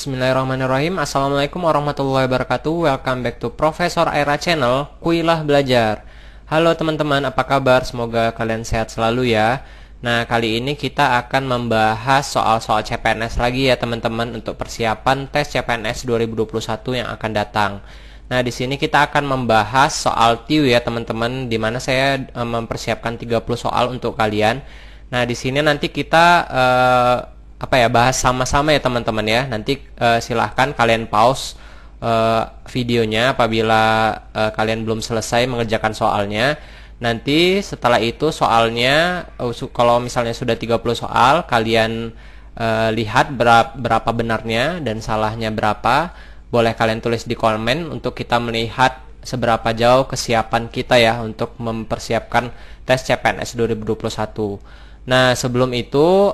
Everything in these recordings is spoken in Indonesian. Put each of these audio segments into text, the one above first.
Bismillahirrahmanirrahim. Assalamualaikum warahmatullahi wabarakatuh. Welcome back to Profesor Aira Channel, Kuilah Belajar. Halo teman-teman, apa kabar? Semoga kalian sehat selalu ya. Nah, kali ini kita akan membahas soal-soal CPNS lagi ya teman-teman, untuk persiapan tes CPNS 2021 yang akan datang. Nah, di sini kita akan membahas soal TIW ya teman-teman, di mana saya mempersiapkan 30 soal untuk kalian. Nah, di sini nanti kita bahas sama-sama ya teman-teman ya. Nanti silahkan kalian pause videonya apabila kalian belum selesai mengerjakan soalnya. Nanti setelah itu soalnya, kalau misalnya sudah 30 soal, kalian lihat berapa benarnya dan salahnya berapa. Boleh kalian tulis di komen untuk kita melihat seberapa jauh kesiapan kita ya untuk mempersiapkan tes CPNS 2021. Nah, sebelum itu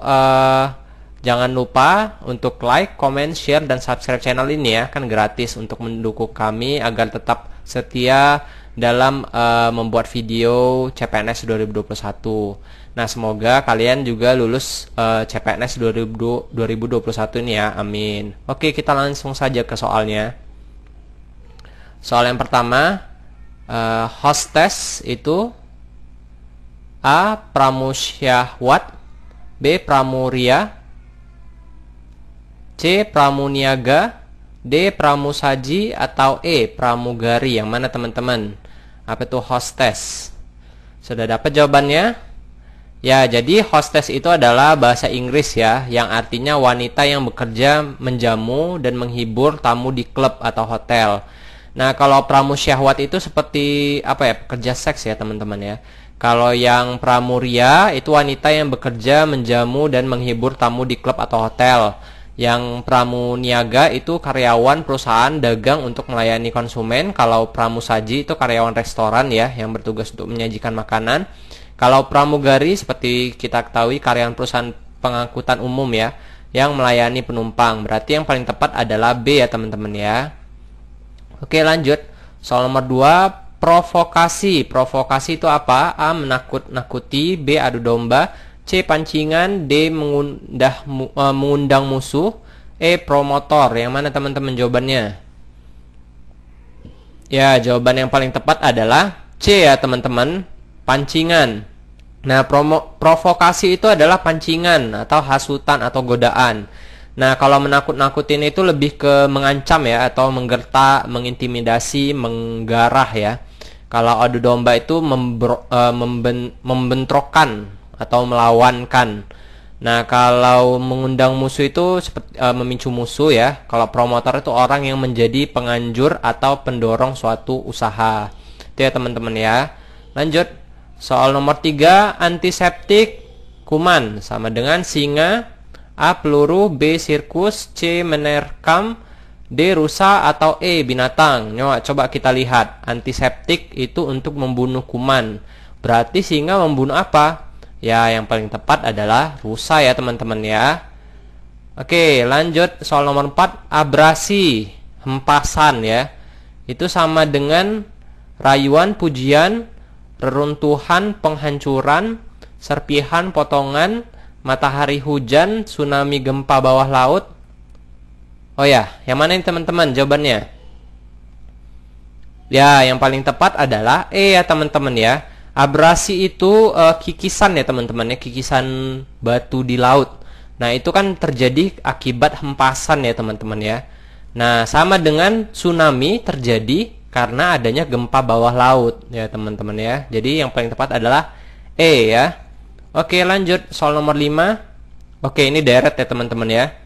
jangan lupa untuk like, comment, share, dan subscribe channel ini ya. Kan gratis untuk mendukung kami agar tetap setia dalam membuat video CPNS 2021. Nah, semoga kalian juga lulus CPNS 2021 ini ya. Amin. Oke, kita langsung saja ke soalnya. Soal yang pertama, hostess itu A. Pramusyahwat, B. Pramuria, C. Pramuniaga, D. Pramusaji, atau E. Pramugari. Yang mana teman-teman? Apa itu hostess? Sudah dapat jawabannya? Ya, jadi hostess itu adalah bahasa Inggris ya, yang artinya wanita yang bekerja menjamu dan menghibur tamu di klub atau hotel. Nah, kalau pramusyahwat itu seperti pekerja seks ya teman-teman ya. Kalau yang pramuria itu wanita yang bekerja menjamu dan menghibur tamu di klub atau hotel. Yang pramuniaga itu karyawan perusahaan dagang untuk melayani konsumen. Kalau pramusaji itu karyawan restoran ya, yang bertugas untuk menyajikan makanan. Kalau pramugari seperti kita ketahui karyawan perusahaan pengangkutan umum ya, yang melayani penumpang. Berarti yang paling tepat adalah B ya teman-teman ya. Oke, lanjut. Soal nomor 2, provokasi. Provokasi itu apa? A. Menakut-nakuti, B. Adu domba, C. Pancingan, D. Mengundang musuh, E. Promotor. Yang mana teman-teman jawabannya? Ya, jawaban yang paling tepat adalah C ya teman-teman, pancingan. Nah, provokasi itu adalah pancingan atau hasutan atau godaan. Nah, kalau menakut-nakutin itu lebih ke mengancam ya, atau menggertak, mengintimidasi, menggarah ya. Kalau adu domba itu membentrokkan atau melawankan. Nah, kalau mengundang musuh itu seperti memicu musuh ya. Kalau promotor itu orang yang menjadi penganjur atau pendorong suatu usaha. Itu ya teman-teman ya. Lanjut. Soal nomor 3, antiseptik kuman sama dengan singa, A. peluru, B. sirkus, C. menerkam, D. rusa, atau E. binatang. Coba kita lihat. Antiseptik itu untuk membunuh kuman. Berarti singa membunuh apa? Ya, yang paling tepat adalah rusa ya teman-teman ya. Oke, lanjut. Soal nomor 4, abrasi, hempasan ya. Itu sama dengan rayuan, pujian, reruntuhan, penghancuran, serpihan, potongan, matahari hujan, tsunami, gempa bawah laut. Oh ya, yang mana ini teman-teman jawabannya? Ya, yang paling tepat adalah E ya teman-teman ya. Abrasi itu kikisan ya teman-teman ya, kikisan batu di laut. Nah, itu kan terjadi akibat hempasan ya teman-teman ya. Nah, sama dengan tsunami terjadi karena adanya gempa bawah laut ya teman-teman ya. Jadi yang paling tepat adalah E ya. Oke, lanjut. Soal nomor 5. Oke, ini deret ya teman-teman ya.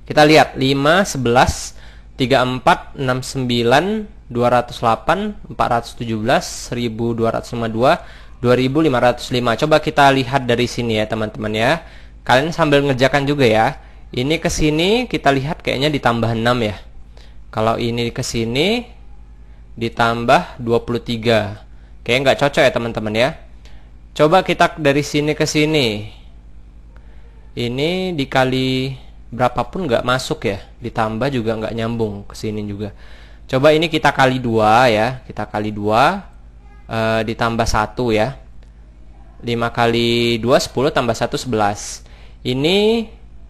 Kita lihat 5, 11, 34, 69, 208, 417, 1252, 2505. Coba kita lihat dari sini ya teman-teman ya. Kalian sambil ngerjakan juga ya. Ini ke sini kita lihat kayaknya ditambah 6 ya. Kalau ini ke sini ditambah 23. Kayaknya nggak cocok ya teman-teman ya. Coba kita dari sini ke sini. Ini dikali berapapun nggak masuk ya. Ditambah juga nggak nyambung ke sini juga. Coba ini kita kali 2 ya. Kita kali 2 ditambah 1 ya. 5 kali 2 10 tambah 1 11. Ini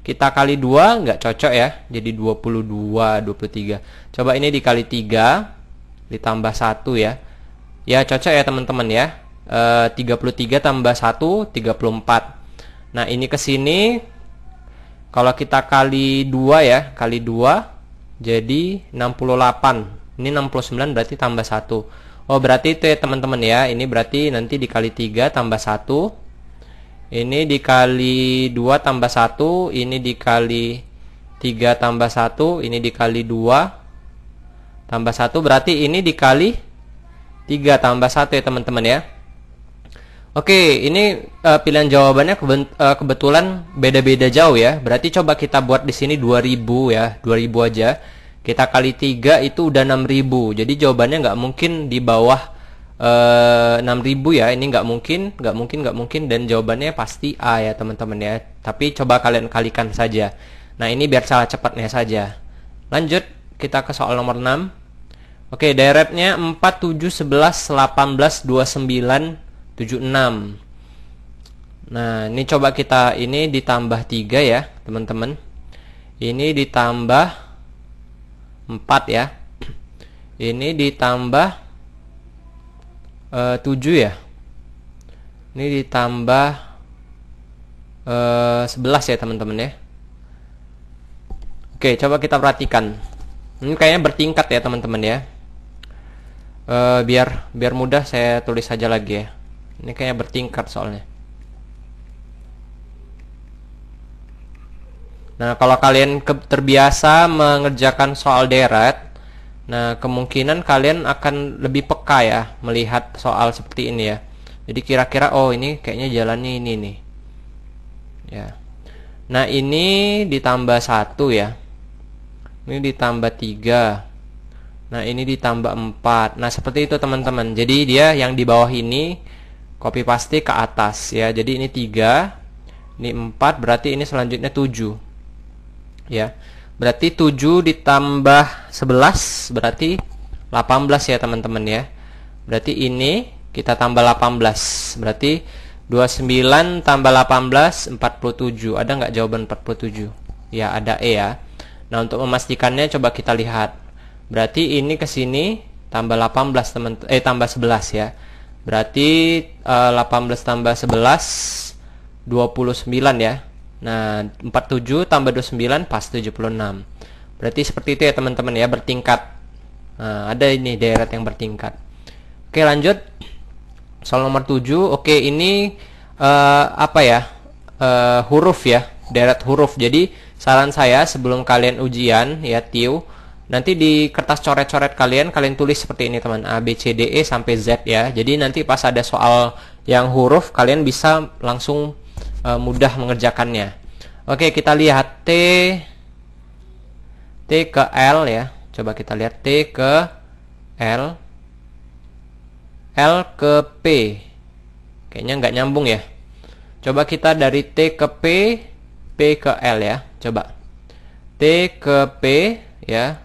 kita kali 2 nggak cocok ya. Jadi 22, 23. Coba ini dikali 3 ditambah 1 ya. Ya cocok ya teman-teman ya. 33 tambah 1 34. Nah, ini ke sini kalau kita kali 2 ya, kali 2 jadi 68. Ini 69 berarti tambah 1. Oh, berarti itu ya teman-teman ya. Ini berarti nanti dikali 3 tambah 1. Ini dikali 2 tambah 1, ini dikali 3 tambah 1, ini dikali 2 tambah 1, berarti ini dikali 3 tambah 1 ya teman-teman ya. Oke, ini pilihan jawabannya kebetulan beda-beda jauh ya. Berarti coba kita buat di sini 2000 ya, 2000 aja. Kita kali 3 itu udah 6000. Jadi jawabannya nggak mungkin di bawah 6000 ya. Ini nggak mungkin, dan jawabannya pasti A ya teman-teman ya. Tapi coba kalian kalikan saja. Nah, ini biar salah cepatnya saja. Lanjut kita ke soal nomor 6. Oke, deretnya 4, 7, 11, 18, 29, 76. Nah, ini coba kita ini ditambah 3 ya teman-teman. Ini ditambah 4 ya. Ini ditambah 7 ya. Ini ditambah 11 ya teman-teman ya. Oke, coba kita perhatikan. Ini kayaknya bertingkat ya teman-teman ya. Biar mudah saya tulis saja lagi ya. Ini kayaknya bertingkat soalnya. Nah, kalau kalian terbiasa mengerjakan soal deret, nah, kemungkinan kalian akan lebih peka ya melihat soal seperti ini ya. Jadi kira-kira oh ini kayaknya jalannya ini nih. Ya. Nah, ini ditambah 1 ya. Ini ditambah 3. Nah, ini ditambah 4. Nah, seperti itu teman-teman. Jadi dia yang di bawah ini copy paste ke atas ya. Jadi ini 3, ini 4, berarti ini selanjutnya 7. Ya. Berarti 7 ditambah 11 berarti 18 ya teman-teman ya. Berarti ini kita tambah 18. Berarti 29 tambah 18 47. Ada nggak jawaban 47? Ya, ada E ya. Nah, untuk memastikannya coba kita lihat. Berarti ini ke sini tambah 18 tambah 11 ya. Berarti 18 tambah 11 29 ya. Nah, 47 tambah 29 pas 76. Berarti seperti itu ya teman-teman ya, bertingkat. Nah, ada ini deret yang bertingkat. Oke, lanjut. Soal nomor 7. Oke, ini apa ya? Huruf ya, deret huruf. Jadi, saran saya sebelum kalian ujian ya TIU, nanti di kertas coret-coret kalian tulis seperti ini teman, A, B, C, D, E sampai Z ya. Jadi nanti pas ada soal yang huruf kalian bisa langsung mudah mengerjakannya. Oke, kita lihat T ke L ya. Coba kita lihat T ke L, L ke P. Kayaknya nggak nyambung ya. Coba kita dari T ke P, P ke L ya. Coba T ke P ya.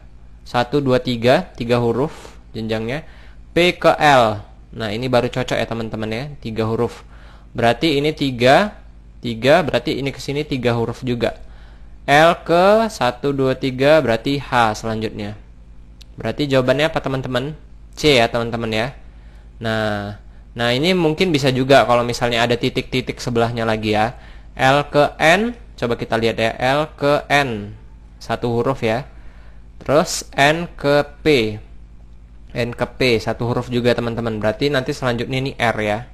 1, 2, 3, 3 huruf jenjangnya. P ke L. Nah, ini baru cocok ya teman-teman ya, 3 huruf. Berarti ini 3 berarti ini ke sini 3 huruf juga. L ke 1, 2, 3 berarti H selanjutnya. Berarti jawabannya apa teman-teman? C ya teman-teman ya. Nah ini mungkin bisa juga kalau misalnya ada titik-titik sebelahnya lagi ya. L ke N, coba kita lihat ya. L ke N, 1 huruf ya. Terus N ke P, N ke P 1 huruf juga teman-teman. Berarti nanti selanjutnya ini R ya.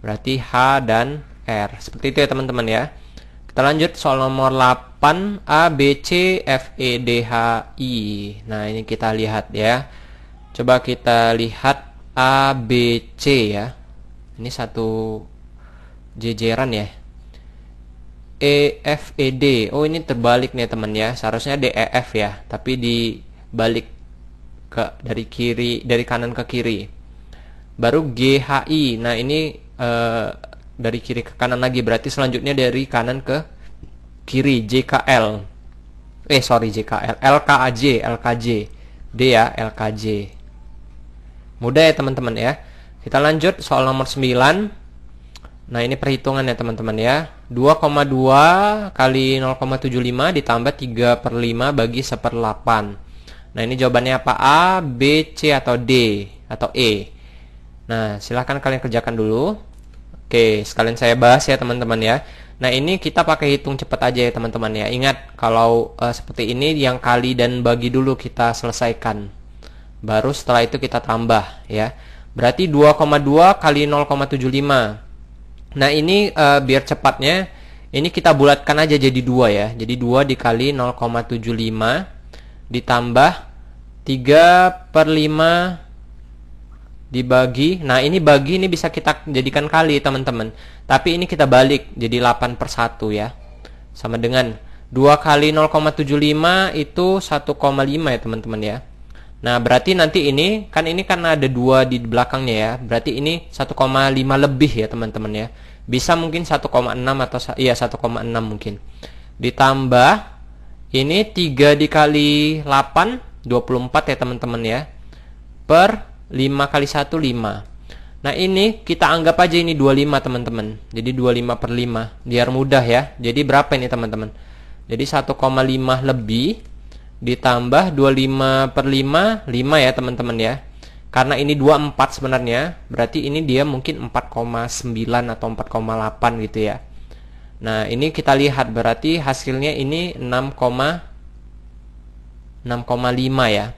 Berarti H dan R. Seperti itu ya teman-teman ya. Kita lanjut soal nomor 8. A, B, C, F, E, D, H, I. Nah, ini kita lihat ya. Coba kita lihat A, B, C ya. Ini satu jejeran ya. E, F, E, D. Oh, ini terbalik nih teman ya. Seharusnya D, E, F ya. Tapi dibalik dari kanan ke kiri. Baru G, H, I. Nah, ini dari kiri ke kanan lagi, berarti selanjutnya dari kanan ke kiri. JKL JKL, LKJ, D ya, LKJ. Mudah ya teman-teman ya. Kita lanjut soal nomor 9. Nah, ini perhitungan ya teman-teman ya. 2,2 kali 0,75 ditambah 3/5 bagi 1/8. Nah, ini jawabannya apa? A, B, C, atau D, atau E. Nah, silahkan kalian kerjakan dulu. Oke, sekalian saya bahas ya teman-teman ya. Nah, ini kita pakai hitung cepat aja ya teman-teman ya. Ingat, kalau seperti ini yang kali dan bagi dulu kita selesaikan. Baru setelah itu kita tambah ya. Berarti 2,2 kali 0,75. Nah, ini biar cepatnya, ini kita bulatkan aja jadi 2 ya. Jadi 2 dikali 0,75 ditambah 3/5 dibagi, nah ini bagi ini bisa kita jadikan kali teman-teman, tapi ini kita balik jadi 8/1 ya, sama dengan 2 kali 0,75 itu 1,5 ya teman-teman ya. Nah, berarti nanti ini kan, ini karena ada 2 di belakangnya ya, berarti ini 1,5 lebih ya teman-teman ya, bisa mungkin 1,6 atau iya 1,6 mungkin, ditambah ini 3 dikali 8 24 ya teman-teman ya, per 5 kali 1 5. Nah, ini kita anggap aja ini 25 teman-teman. Jadi 25/5 biar mudah ya. Jadi berapa ini teman-teman? Jadi 1,5 lebih ditambah 25/5 5 ya teman-teman ya. Karena ini 24 sebenarnya, berarti ini dia mungkin 4,9 atau 4,8 gitu ya. Nah, ini kita lihat berarti hasilnya ini 6,5 ya.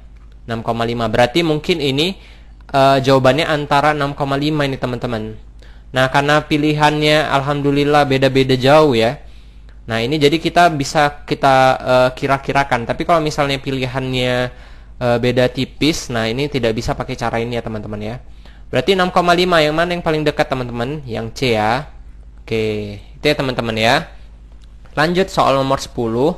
6,5. Berarti mungkin ini jawabannya antara 6,5 ini teman-teman. Nah, karena pilihannya alhamdulillah beda-beda jauh ya. Nah, ini jadi kita bisa kira-kirakan. Tapi kalau misalnya pilihannya beda tipis, nah ini tidak bisa pakai cara ini ya teman-teman ya. Berarti 6,5 yang mana yang paling dekat teman-teman? Yang C ya. Oke, itu ya teman-teman ya. Lanjut soal nomor 10.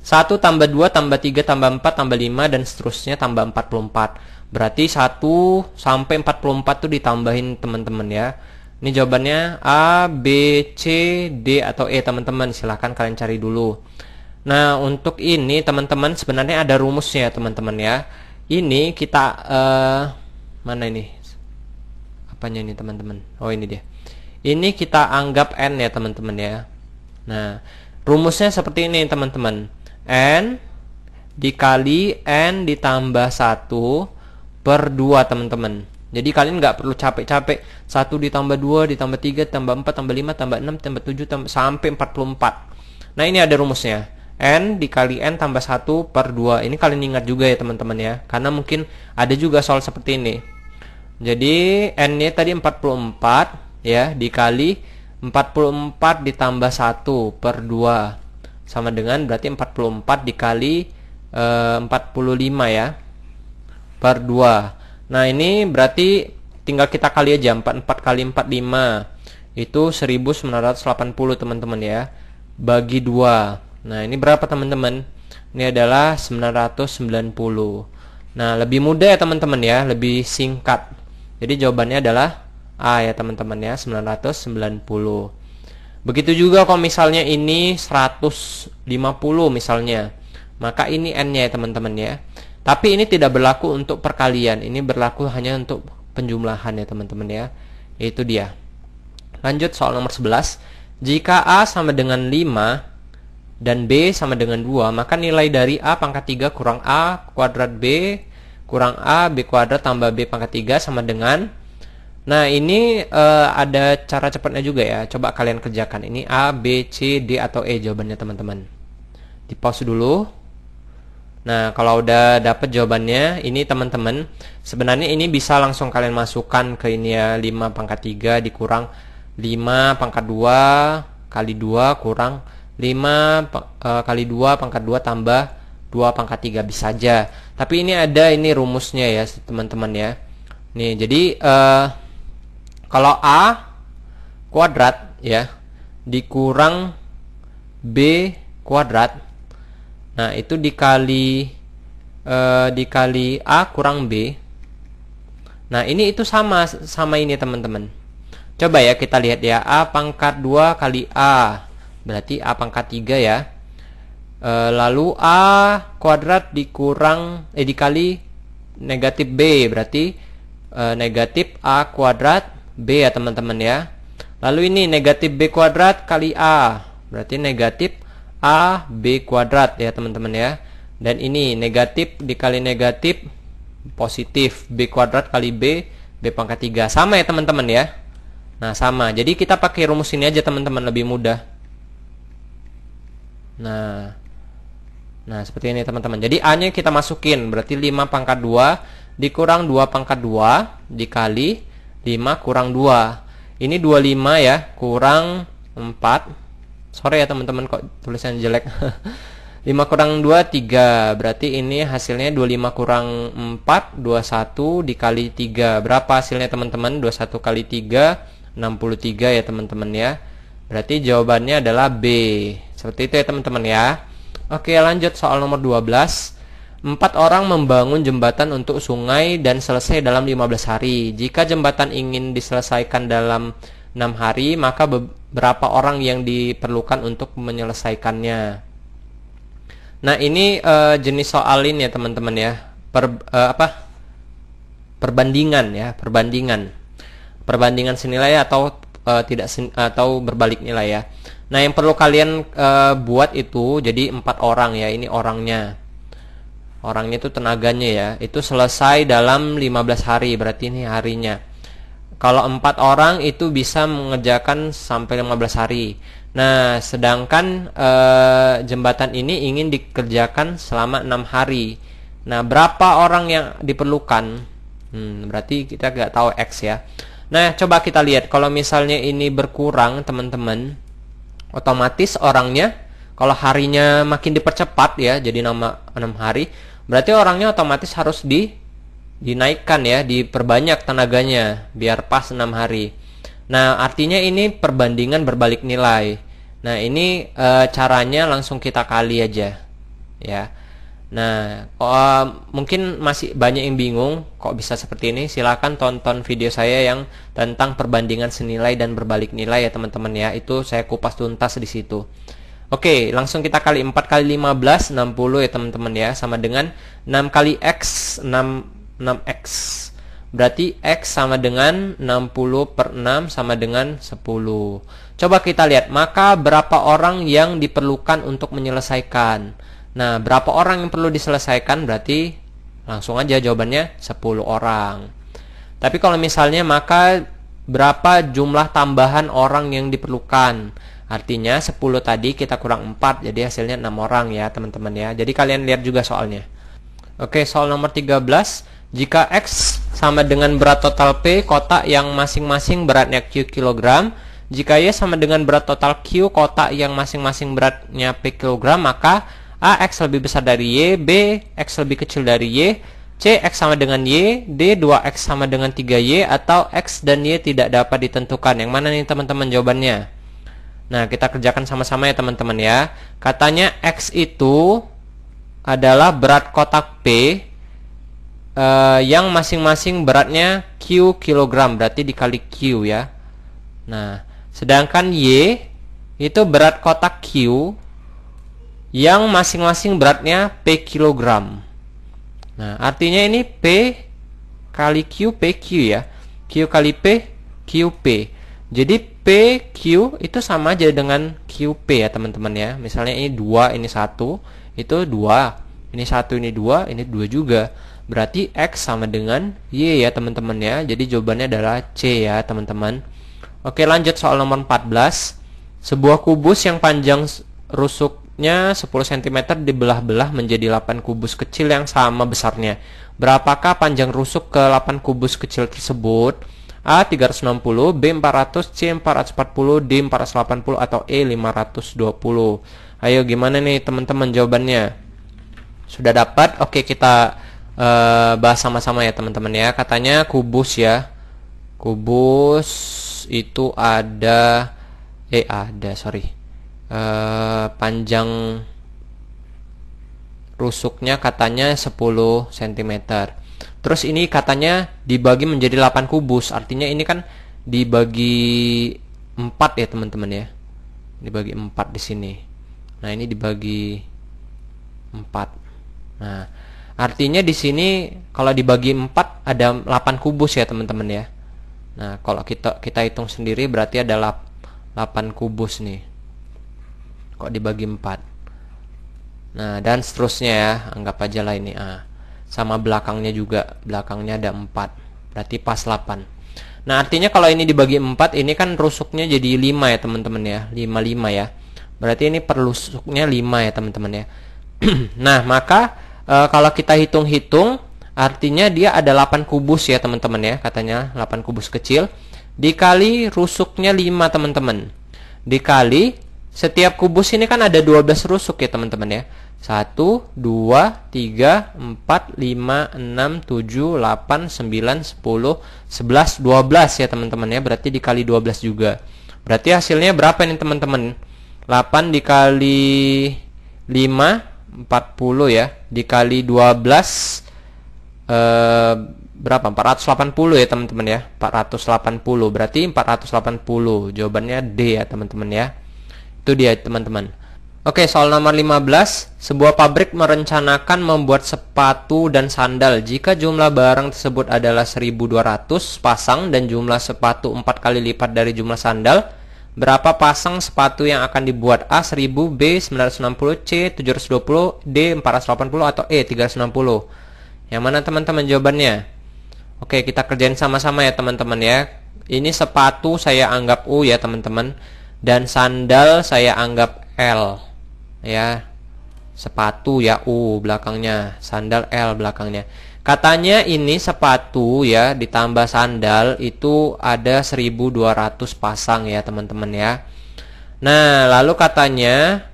1 tambah 2 tambah 3 tambah 4 tambah 5 dan seterusnya tambah 44. Berarti 1 sampai 44 tuh ditambahin teman-teman ya. Ini jawabannya A, B, C, D, atau E teman-teman. Silahkan kalian cari dulu. Nah, untuk ini teman-teman sebenarnya ada rumusnya teman-teman ya. Ini kita mana ini? Apanya ini teman-teman? Oh, ini dia. Ini kita anggap N ya teman-teman ya. Nah, rumusnya seperti ini teman-teman. N dikali N ditambah 1 per 2 teman-teman. Jadi kalian nggak perlu capek-capek 1 ditambah 2 ditambah 3 tambah 4 tambah 5 tambah 6 tambah 7 sampai 44. Nah, ini ada rumusnya. N dikali N tambah 1 per 2. Ini kalian ingat juga ya teman-teman ya, karena mungkin ada juga soal seperti ini. Jadi N-nya tadi 44 ya, dikali 44 ditambah 1 per 2 sama dengan berarti 44 dikali 45 ya, per 2. Nah, ini berarti tinggal kita kali aja. 44 kali 4 5. Itu 1980 teman-teman ya. Bagi 2. Nah, ini berapa teman-teman? Ini adalah 990. Nah, lebih mudah ya teman-teman ya, lebih singkat. Jadi jawabannya adalah A ya teman-teman ya, 990. Begitu juga kalau misalnya ini 150 misalnya, maka ini N-nya ya teman-teman ya. Tapi ini tidak berlaku untuk perkalian, ini berlaku hanya untuk penjumlahan ya teman-teman ya. Itu dia. Lanjut soal nomor 11. Jika A sama dengan 5 dan B sama dengan 2, maka nilai dari A pangkat 3 kurang A kuadrat B kurang A B kuadrat tambah B pangkat 3 sama dengan. Nah, ini ada cara cepatnya juga ya. Coba kalian kerjakan. Ini A, B, C, D, atau E jawabannya teman-teman. Di pause dulu. Nah, kalau udah dapet jawabannya, ini teman-teman, sebenarnya ini bisa langsung kalian masukkan ke ini ya, 5 pangkat 3 dikurang 5 pangkat 2 kali 2 kurang 5 kali 2 pangkat 2 tambah 2 pangkat 3, bisa aja. Tapi ini ada ini rumusnya ya teman-teman ya. Nih, jadi kalau A kuadrat ya dikurang B kuadrat, nah itu dikali A kurang B. Nah, ini itu sama ini teman-teman. Coba ya kita lihat ya, A pangkat 2 kali A berarti A pangkat 3 ya. Lalu A kuadrat dikurang dikali negatif B berarti negatif A kuadrat B ya teman-teman ya. Lalu ini negatif B kuadrat kali A, berarti negatif A B kuadrat ya teman-teman ya. Dan ini negatif dikali negatif positif B kuadrat kali B pangkat 3. Sama ya teman-teman ya. Nah sama, jadi kita pakai rumus ini aja teman-teman, lebih mudah. Nah seperti ini teman-teman. Jadi A nya kita masukin, berarti 5 pangkat 2 dikurang 2 pangkat 2 dikali 5 kurang 2. Ini 25 ya, kurang 4. Sorry ya teman-teman kok tulisannya jelek. 5 kurang 2 3. Berarti ini hasilnya 25 kurang 4 21 dikali 3. Berapa hasilnya teman-teman? 21 kali 3 63 ya teman-teman ya. Berarti jawabannya adalah B. Seperti itu ya teman-teman ya. Oke, lanjut soal nomor 12. 4 orang membangun jembatan untuk sungai dan selesai dalam 15 hari. Jika jembatan ingin diselesaikan dalam 6 hari, maka berapa orang yang diperlukan untuk menyelesaikannya? Nah, ini jenis soal ini ya teman-teman ya. Perbandingan ya, perbandingan senilai atau atau berbalik nilai ya. Nah, yang perlu kalian buat itu jadi 4 orang ya. Ini orangnya itu tenaganya ya. Itu selesai dalam 15 hari, berarti ini harinya. Kalau 4 orang itu bisa mengerjakan sampai 15 hari. Nah, sedangkan jembatan ini ingin dikerjakan selama 6 hari. Nah, berapa orang yang diperlukan? Berarti kita nggak tahu X ya. Nah, coba kita lihat. Kalau misalnya ini berkurang, teman-teman, otomatis orangnya, kalau harinya makin dipercepat ya, jadi 6 hari, berarti orangnya otomatis harus dinaikkan ya, diperbanyak tenaganya, biar pas 6 hari. Nah, artinya ini perbandingan berbalik nilai. Nah, ini caranya langsung kita kali aja ya. Nah, mungkin masih banyak yang bingung kok bisa seperti ini. Silakan tonton video saya yang tentang perbandingan senilai dan berbalik nilai ya teman-teman ya. Itu saya kupas tuntas di situ. Oke, langsung kita kali 4 kali 15 60 ya teman-teman ya, sama dengan 6 kali X 6X. Berarti X sama dengan 60 per 6 sama dengan 10. Coba kita lihat, maka berapa orang yang diperlukan untuk menyelesaikan? Nah, berapa orang yang perlu diselesaikan? Berarti langsung aja jawabannya 10 orang. Tapi kalau misalnya maka berapa jumlah tambahan orang yang diperlukan? Artinya 10 tadi kita kurang 4, jadi hasilnya 6 orang ya teman-teman ya. Jadi kalian lihat juga soalnya. Oke, soal nomor 13. Jika X sama dengan berat total P kotak yang masing-masing beratnya Q kilogram, jika Y sama dengan berat total Q kotak yang masing-masing beratnya P kilogram, maka A X lebih besar dari Y, B X lebih kecil dari Y, C X sama dengan Y, D 2X sama dengan 3Y, atau X dan Y tidak dapat ditentukan. Yang mana nih teman-teman jawabannya? Nah, kita kerjakan sama-sama ya teman-teman ya. Katanya X itu adalah berat kotak P yang masing-masing beratnya Q kilogram, berarti dikali Q ya. Nah, sedangkan Y itu berat kotak Q yang masing-masing beratnya P kilogram. Nah, artinya ini P kali Q, PQ ya. Q kali P, QP. Jadi PQ itu sama aja dengan QP ya teman-teman ya. Misalnya ini 2, ini 1, itu 2. Ini 1, ini 2, ini 2 juga. Berarti X sama dengan Y ya teman-teman ya. Jadi jawabannya adalah C ya teman-teman. Oke, lanjut soal nomor 14. Sebuah kubus yang panjang rusuknya 10 cm dibelah-belah menjadi 8 kubus kecil yang sama besarnya. Berapakah panjang rusuk ke 8 kubus kecil tersebut? A 360, B 400, C 440, D 480, atau E 520. Ayo gimana nih teman-teman jawabannya? Sudah dapat? Oke, kita bahas sama-sama ya teman-teman ya. Katanya kubus ya. Kubus itu ada panjang rusuknya katanya 10 cm. Terus ini katanya dibagi menjadi 8 kubus. Artinya ini kan dibagi 4 ya teman-teman ya. Dibagi 4 di sini. Nah, ini dibagi 4. Nah, artinya di sini kalau dibagi 4 ada 8 kubus ya teman-teman ya. Nah, kalau kita hitung sendiri berarti ada 8 kubus nih. Kok dibagi 4? Nah, dan seterusnya ya, anggap aja lah ini sama belakangnya juga, belakangnya ada 4, berarti pas 8. Nah, artinya kalau ini dibagi 4, ini kan rusuknya jadi 5 ya teman-teman ya, 5 ya. Berarti ini per rusuknya 5 ya teman-teman ya. Nah, maka kalau kita hitung-hitung, artinya dia ada 8 kubus ya teman-teman ya, katanya 8 kubus kecil, dikali rusuknya 5 teman-teman, dikali setiap kubus ini kan ada 12 rusuk ya teman-teman ya. 1, 2, 3, 4, 5, 6, 7, 8, 9, 10, 11, 12 ya teman-teman ya. Berarti dikali 12 juga. Berarti hasilnya berapa nih teman-teman? 8 dikali 5, 40 ya. Dikali 12 berapa? 480 ya teman-teman ya. 480. Berarti 480. Jawabannya D ya teman-teman ya. Itu dia teman-teman. Oke, soal nomor 15. Sebuah pabrik merencanakan membuat sepatu dan sandal. Jika jumlah barang tersebut adalah 1200 pasang dan jumlah sepatu 4 kali lipat dari jumlah sandal, berapa pasang sepatu yang akan dibuat? A 1000, B 960, C 720, D 480 atau E 360? Yang mana teman-teman jawabannya? Oke, kita kerjain sama-sama ya teman-teman ya. Ini sepatu saya anggap U ya teman-teman, dan sandal saya anggap L ya. Sepatu ya U belakangnya, sandal L belakangnya. Katanya ini sepatu ya ditambah sandal itu ada 1200 pasang ya teman-teman ya. Nah, lalu katanya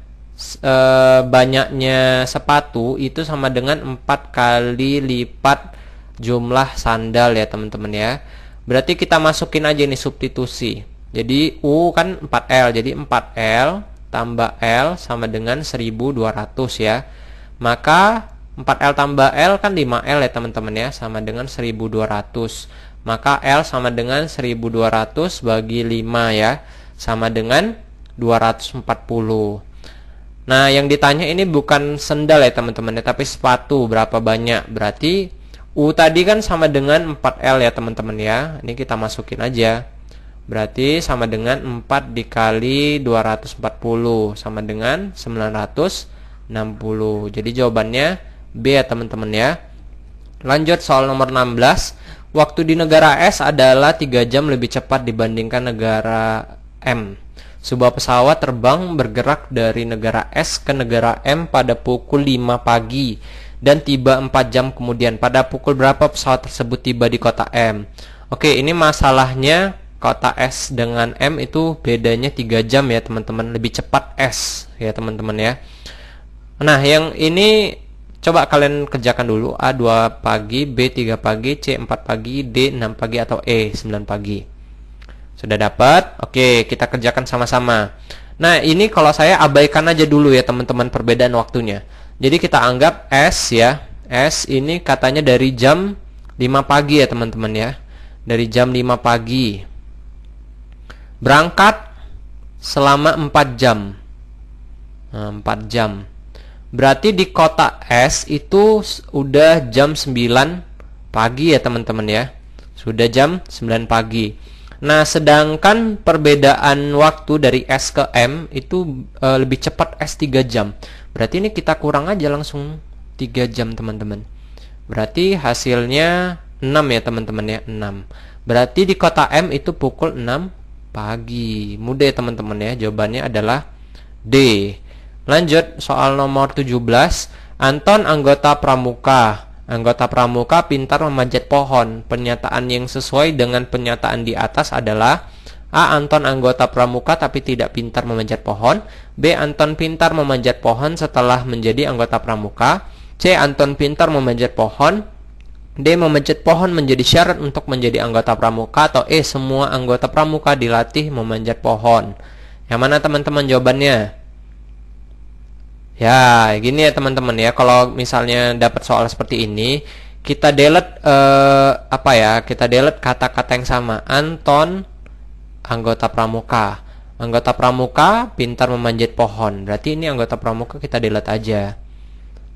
banyaknya sepatu itu sama dengan 4 kali lipat jumlah sandal ya teman-teman ya. Berarti kita masukin aja nih substitusi. Jadi U kan 4L, jadi 4L tambah L sama dengan 1200 ya. Maka 4L tambah L kan 5L ya teman-teman ya, sama dengan 1200. Maka L sama dengan 1200 bagi 5 ya, sama dengan 240. Nah, yang ditanya ini bukan sendal ya teman-teman ya, tapi sepatu berapa banyak. Berarti U tadi kan sama dengan 4L ya teman-teman ya. Ini kita masukin aja. Berarti sama dengan 4 dikali 240 sama dengan 960. Jadi jawabannya B ya teman-teman ya. Lanjut soal nomor 16. Waktu di negara S adalah 3 jam lebih cepat dibandingkan negara M. Sebuah pesawat terbang bergerak dari negara S ke negara M pada pukul 5 pagi dan tiba 4 jam kemudian. Pada pukul berapa pesawat tersebut tiba di kota M? Oke, ini masalahnya kota S dengan M itu bedanya 3 jam ya teman-teman, lebih cepat S ya teman-teman ya. Nah, yang ini coba kalian kerjakan dulu. A 2 pagi, B 3 pagi, C 4 pagi, D 6 pagi atau E 9 pagi. Sudah dapat? Oke, kita kerjakan sama-sama. Nah, ini kalau saya abaikan aja dulu ya teman-teman perbedaan waktunya. Jadi kita anggap S ya. S ini katanya dari jam 5 pagi ya teman-teman ya. Dari jam 5 pagi. Berangkat selama 4 jam. Nah, 4 jam. Berarti di kota S itu udah jam 9 pagi ya teman-teman ya. Sudah jam 9 pagi. Nah, sedangkan perbedaan waktu dari S ke M itu lebih cepat S 3 jam. Berarti ini kita kurang aja langsung 3 jam teman-teman. Berarti hasilnya 6 ya teman-teman ya, 6. Berarti di kota M itu pukul 6 pagi. Mudah ya teman-teman ya, jawabannya adalah D. Lanjut soal nomor 17. Anton anggota pramuka. Anggota pramuka pintar memanjat pohon. Pernyataan yang sesuai dengan pernyataan di atas adalah: A. Anton anggota pramuka tapi tidak pintar memanjat pohon. B. Anton pintar memanjat pohon setelah menjadi anggota pramuka. C. Anton pintar memanjat pohon. D. Memanjat pohon menjadi syarat untuk menjadi anggota pramuka. Atau E. Semua anggota pramuka dilatih memanjat pohon. Yang mana teman-teman jawabannya? Ya, gini ya teman-teman ya. Kalau misalnya dapat soal seperti ini, kita delete Kita delete kata-kata yang sama. Anton anggota pramuka. Anggota pramuka pintar memanjat pohon. Berarti ini anggota pramuka kita delete aja.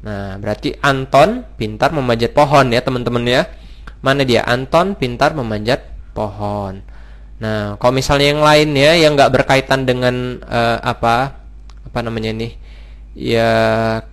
Nah, berarti Anton pintar memanjat pohon ya teman-teman ya. Mana dia? Anton pintar memanjat pohon. Nah, kalau misalnya yang lain ya, yang nggak berkaitan dengan apa namanya nih, ya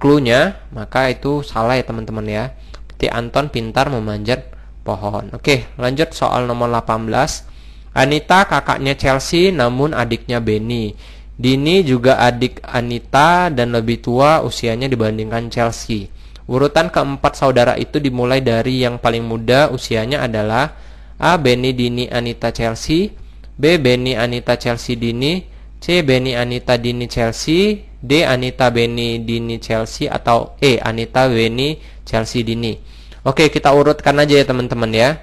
clue-nya, maka itu salah ya teman-teman ya. Seperti Anton pintar memanjat pohon. Oke, lanjut soal nomor 18. Anita kakaknya Chelsea namun adiknya Benny. Dini juga adik Anita dan lebih tua usianya dibandingkan Chelsea. Urutan keempat saudara itu dimulai dari yang paling muda usianya adalah A. Benny, Dini, Anita, Chelsea. B. Benny, Anita, Chelsea, Dini. C. Benny, Anita, Dini, Chelsea. D. Anita, Benny, Dini, Chelsea. Atau E. Anita, Benny, Chelsea, Dini. Oke, kita urutkan aja ya teman-teman ya.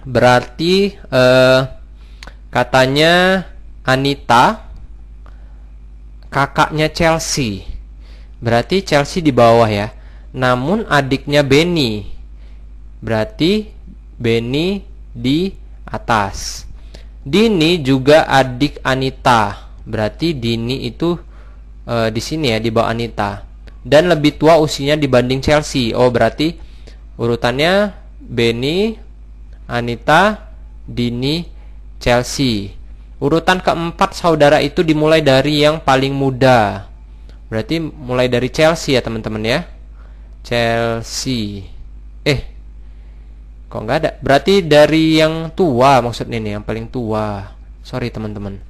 Berarti katanya Anita kakaknya Chelsea. Berarti Chelsea di bawah ya. Namun adiknya Benny. Berarti Benny di atas. Dini juga adik Anita. Berarti Dini itu di sini ya, di bawah Anita. Dan lebih tua usianya dibanding Chelsea. Oh, berarti urutannya Benny, Anita, Dini, Chelsea. Urutan keempat saudara itu dimulai dari yang paling muda. Berarti mulai dari Chelsea ya teman-teman ya. Chelsea. Kok nggak ada? Berarti dari yang tua maksudnya nih, yang paling tua. Sorry teman-teman.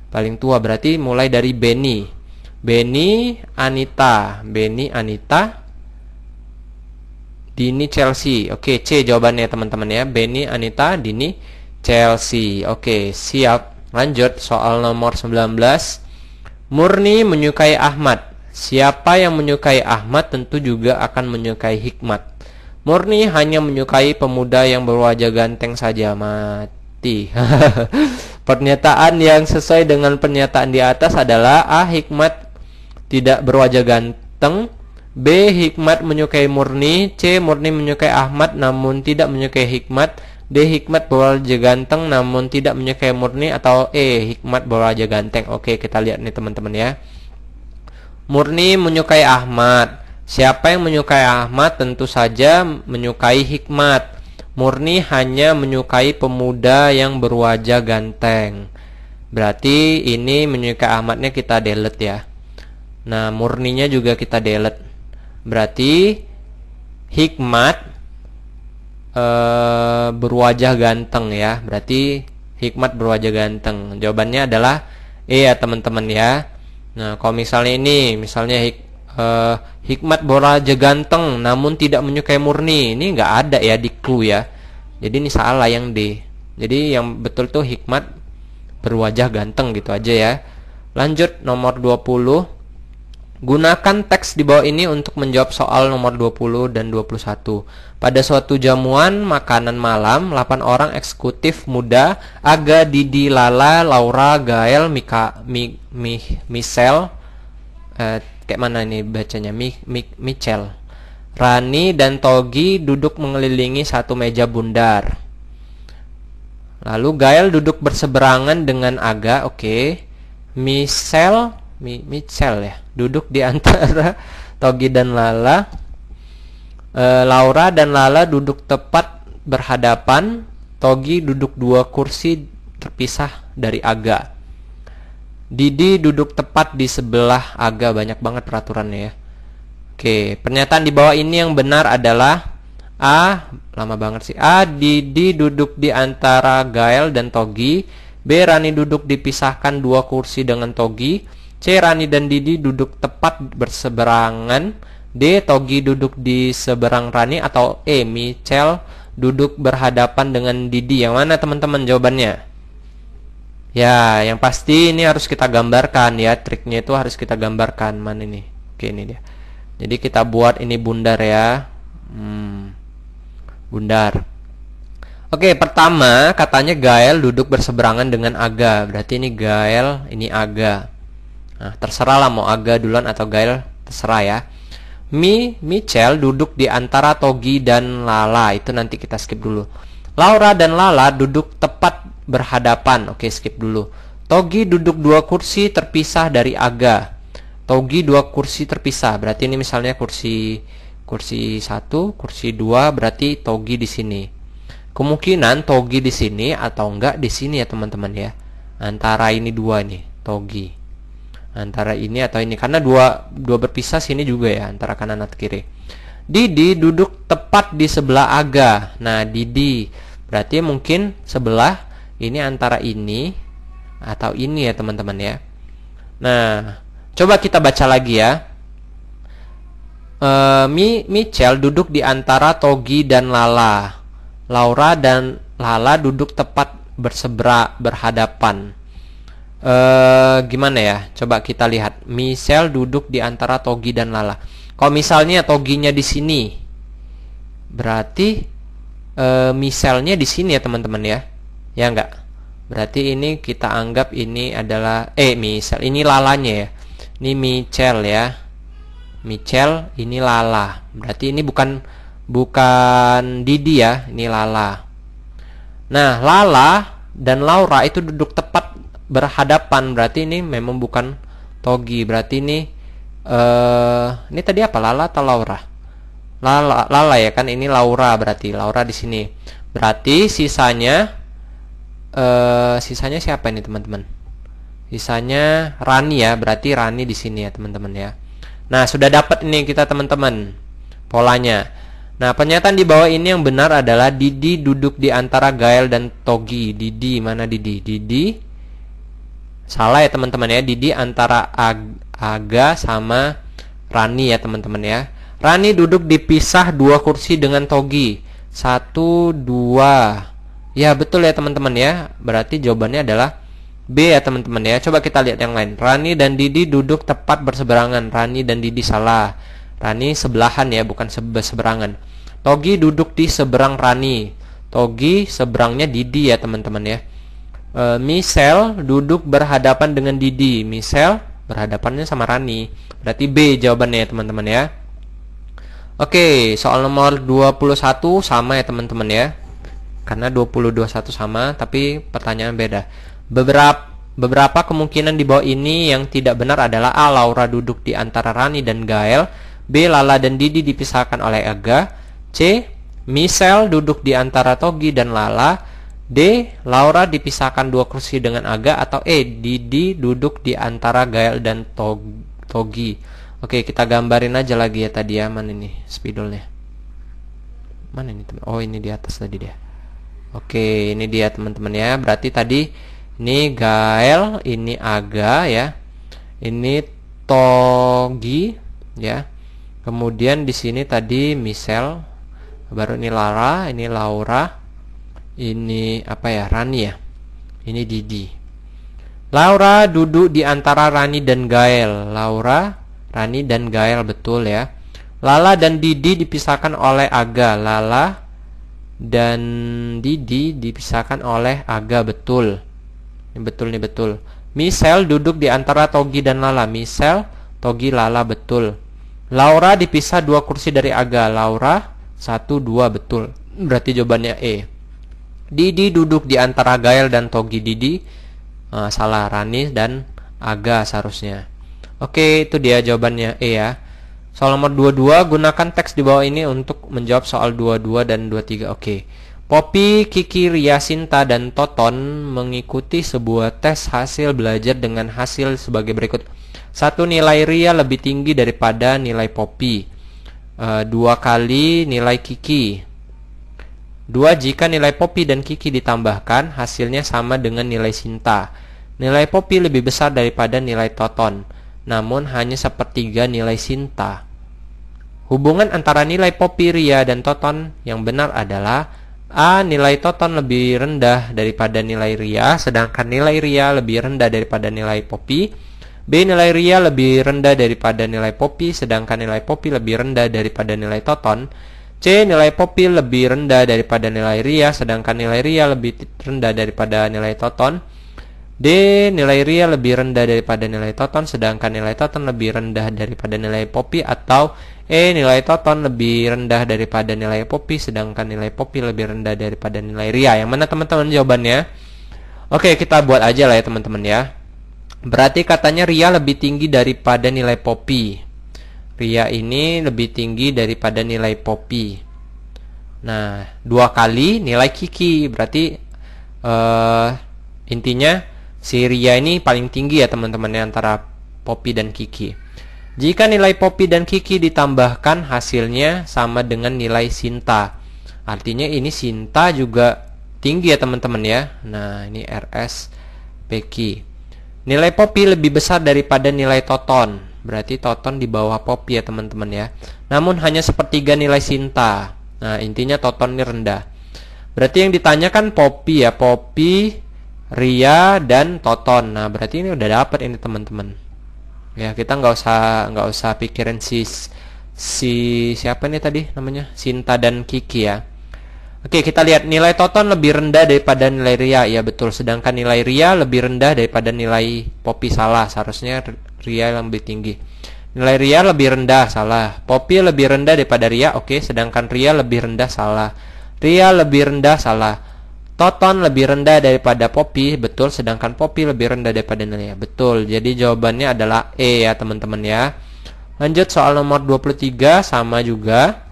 Paling tua berarti mulai dari Benny. Benny, Anita. Benny, Anita, Dini, Chelsea. Oke, C jawabannya teman-teman ya. Benny, Anita, Dini, Chelsea. Oke, siap. Lanjut soal nomor 19. Murni menyukai Ahmad. Siapa yang menyukai Ahmad tentu juga akan menyukai Hikmat. Murni hanya menyukai pemuda yang berwajah ganteng saja. Mati. Pernyataan yang sesuai dengan pernyataan di atas adalah A. Hikmat tidak berwajah ganteng. B. Hikmat menyukai Murni. C. Murni menyukai Ahmad namun tidak menyukai Hikmat. D. Hikmat berwajah ganteng namun tidak menyukai Murni. Atau E. Hikmat berwajah ganteng. Oke, kita lihat nih teman-teman ya. Murni menyukai Ahmad. Siapa yang menyukai Ahmad tentu saja menyukai Hikmat. Murni hanya menyukai pemuda yang berwajah ganteng. Berarti ini menyukai Ahmadnya kita delete ya. Nah, Murninya juga kita delete. Berarti Hikmat berwajah ganteng ya. Berarti Hikmat berwajah ganteng. Jawabannya adalah E ya teman-teman ya. Nah, kalau misalnya ini, misalnya Hikmat berwajah ganteng namun tidak menyukai Murni, ini nggak ada ya di clue ya. Jadi ini salah yang D. Jadi yang betul tuh Hikmat berwajah ganteng gitu aja ya. Lanjut nomor 20. Gunakan teks di bawah ini untuk menjawab soal nomor 20 dan 21. Pada suatu jamuan makanan malam, 8 orang eksekutif muda, Aga, Didi, Lala, Laura, Gael, Michelle, kayak mana ini bacanya? Michelle, Rani, dan Togi duduk mengelilingi satu meja bundar. Lalu Gael duduk berseberangan dengan Aga, oke. Michelle ya, duduk di antara Togi dan Lala. Laura dan Lala duduk tepat berhadapan. Togi duduk 2 kursi terpisah dari Aga. Didi duduk tepat di sebelah Aga. Banyak banget peraturannya ya. Oke, pernyataan di bawah ini yang benar adalah A. Lama banget sih. A. Didi duduk di antara Gael dan Togi. B. Rani duduk dipisahkan 2 kursi dengan Togi. C. Rani dan Didi duduk tepat berseberangan. D. Togi duduk di seberang Rani. Atau E. Michelle duduk berhadapan dengan Didi. Yang mana teman-teman jawabannya? Ya, yang pasti ini harus kita gambarkan ya. Triknya itu harus kita gambarkan. Mana ini? Oke, ini dia. Jadi kita buat ini bundar ya. Bundar. Oke, pertama katanya Gael duduk berseberangan dengan Aga. Berarti ini Gael, ini Aga. Nah, terserah lah mau Aga duluan atau Gael, terserah ya. Michelle duduk di antara Togi dan Lala. Itu nanti kita skip dulu. Laura dan Lala duduk tepat berhadapan. Oke, skip dulu. Togi duduk 2 kursi terpisah dari Aga. Togi 2 kursi terpisah. Berarti ini misalnya kursi 1, kursi 2, berarti Togi di sini. kemungkinan Togi di sini atau enggak di sini ya teman-teman ya. Antara ini dua nih, Togi. Antara ini atau ini, karena dua berpisah sini juga ya, antara kanan atau kiri. Didi duduk tepat di sebelah Aga. Nah, Didi berarti mungkin sebelah ini, antara ini atau ini ya teman-teman ya. Nah, coba kita baca lagi ya. Michelle duduk di antara Togi dan Lala. Laura dan Lala duduk tepat berhadapan. Gimana ya? Coba kita lihat. Michelle duduk di antara Togi dan Lala. Kalau misalnya Toginya di sini, berarti Michelle-nya di sini ya teman-teman ya. Ya enggak? Berarti ini kita anggap ini adalah Michelle. Ini Lalanya ya. Ini Michelle ya. Michelle, ini Lala. Berarti ini bukan Didi ya, ini Lala. Nah, Lala dan Laura itu duduk tepat berhadapan, berarti ini memang bukan Togi. Berarti ini tadi apa? Lala atau Laura? Lala ya kan, ini Laura, berarti Laura di sini. Berarti sisanya siapa ini teman-teman? Sisanya Rani ya, berarti Rani di sini ya teman-teman ya. Nah, sudah dapat ini kita teman-teman polanya. Nah, pernyataan di bawah ini yang benar adalah Didi duduk di antara Gael dan Togi. Didi, mana Didi? Didi salah ya teman-teman ya. Didi antara Aga sama Rani ya teman-teman ya. Rani duduk dipisah 2 kursi dengan Togi. 1, 2. Ya, betul ya teman-teman ya. Berarti jawabannya adalah B ya teman-teman ya. Coba kita lihat yang lain. Rani dan Didi duduk tepat berseberangan. Rani dan Didi salah. Rani sebelahan ya, bukan seberangan. Togi duduk di seberang Rani. Togi seberangnya Didi ya teman-teman ya. Michelle duduk berhadapan dengan Didi. Michelle berhadapannya sama Rani. Berarti B jawabannya ya teman-teman ya. Oke, soal nomor 21 sama ya teman-teman ya. Karena 20-21 sama, tapi pertanyaan beda. Beberapa kemungkinan di bawah ini yang tidak benar adalah A. Laura duduk di antara Rani dan Gael. B. Lala dan Didi dipisahkan oleh Aga. C. Michelle duduk di antara Togi dan Lala. D. Laura dipisahkan 2 kursi dengan Aga. Atau E. Didi duduk di antara Gael dan Togi. Oke, kita gambarin aja lagi ya tadi ya. Mana ini spidolnya? Mana ini teman? Oh, ini di atas tadi dia. Oke, ini dia teman-teman ya. Berarti tadi ini Gael, ini Aga ya. Ini Togi ya. Kemudian di sini tadi Michelle, baru ini Lara, ini Laura, ini apa ya? Rani ya. Ini Didi. Laura duduk di antara Rani dan Gael. Laura, Rani dan Gael, betul ya. Lala dan Didi dipisahkan oleh Aga. Lala dan Didi dipisahkan oleh Aga, betul. Ini betul nih, betul. Michelle duduk di antara Togi dan Lala. Michelle, Togi, Lala, betul. Laura dipisah 2 kursi dari Aga. Laura 1, 2, betul. Berarti jawabannya E. Didi duduk di antara Gael dan Togi. Didi salah, Rani dan Aga seharusnya. Oke, itu dia jawabannya E ya. Soal nomor 22, gunakan teks di bawah ini untuk menjawab soal 22 dan 23. Oke. Poppy, Kiki, Ria, Sinta, dan Toton mengikuti sebuah tes hasil belajar dengan hasil sebagai berikut. 1. Nilai Ria lebih tinggi daripada nilai Poppy. 2 kali nilai Kiki. 2. Jika nilai Poppy dan Kiki ditambahkan, hasilnya sama dengan nilai Sinta. Nilai Poppy lebih besar daripada nilai Toton, namun hanya 1/3 nilai Sinta. Hubungan antara nilai Poppy, Ria, dan Toton yang benar adalah A. Nilai Toton lebih rendah daripada nilai Ria, sedangkan nilai Ria lebih rendah daripada nilai Poppy. B. Nilai Ria lebih rendah daripada nilai Poppy, sedangkan nilai Poppy lebih rendah daripada nilai Toton. C. Nilai Poppy lebih rendah daripada nilai Ria, sedangkan nilai Ria lebih rendah daripada nilai Toton. D. Nilai Ria lebih rendah daripada nilai Toton, sedangkan nilai Toton lebih rendah daripada nilai Poppy. Atau E. Nilai Toton lebih rendah daripada nilai Poppy, sedangkan nilai Poppy lebih rendah daripada nilai Ria. Yang mana teman-teman jawabannya? Oke, kita buat aja lah ya teman-teman ya. Berarti katanya Ria lebih tinggi daripada nilai Poppy. Ria ini lebih tinggi daripada nilai Poppy. Nah, 2 kali nilai Kiki. Berarti intinya si Ria ini paling tinggi ya teman-teman ya, antara Poppy dan Kiki. Jika nilai Poppy dan Kiki ditambahkan, hasilnya sama dengan nilai Sinta. Artinya ini Sinta juga tinggi ya teman-teman ya. Nah, ini RS Peki. Nilai Poppy lebih besar daripada nilai Toton. Berarti Toton di bawah Poppy ya teman-teman ya. Namun hanya sepertiga nilai Sinta. Nah, intinya Toton ini rendah. Berarti yang ditanyakan Poppy ya, Poppy, Ria, dan Toton. Nah, berarti ini udah dapet ini teman-teman. Ya, kita nggak usah pikirin si siapa nih tadi namanya, Sinta dan Kiki ya. Oke, kita lihat nilai Toton lebih rendah daripada nilai Ria. Ya betul, sedangkan nilai Ria lebih rendah daripada nilai Poppy. Salah, seharusnya Ria yang lebih tinggi. Nilai Ria lebih rendah, salah. Poppy lebih rendah daripada Ria, oke, sedangkan Ria lebih rendah, salah. Ria lebih rendah, salah. Toton lebih rendah daripada Poppy, betul, sedangkan Poppy lebih rendah daripada Ria, betul. Jadi jawabannya adalah E ya teman-teman ya. Lanjut soal nomor 23, sama juga.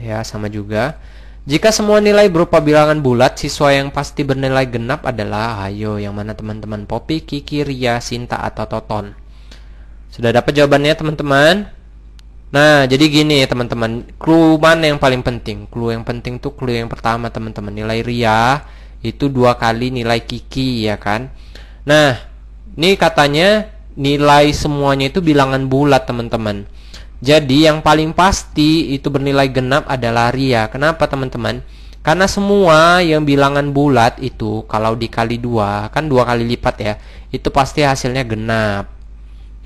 Ya, sama juga. Jika semua nilai berupa bilangan bulat, siswa yang pasti bernilai genap adalah, ayo yang mana teman-teman? Poppy, Kiki, Ria, Sinta, atau Toton? Sudah dapat jawabannya teman-teman? Nah, jadi gini ya teman-teman, clue mana yang paling penting? Clue yang penting tuh clue yang pertama teman-teman. Nilai Ria itu 2 kali nilai Kiki ya kan. Nah, ini katanya nilai semuanya itu bilangan bulat teman-teman. Jadi yang paling pasti itu bernilai genap adalah Ria. Kenapa teman-teman? Karena semua yang bilangan bulat itu kalau dikali 2, kan 2 kali lipat ya, itu pasti hasilnya genap.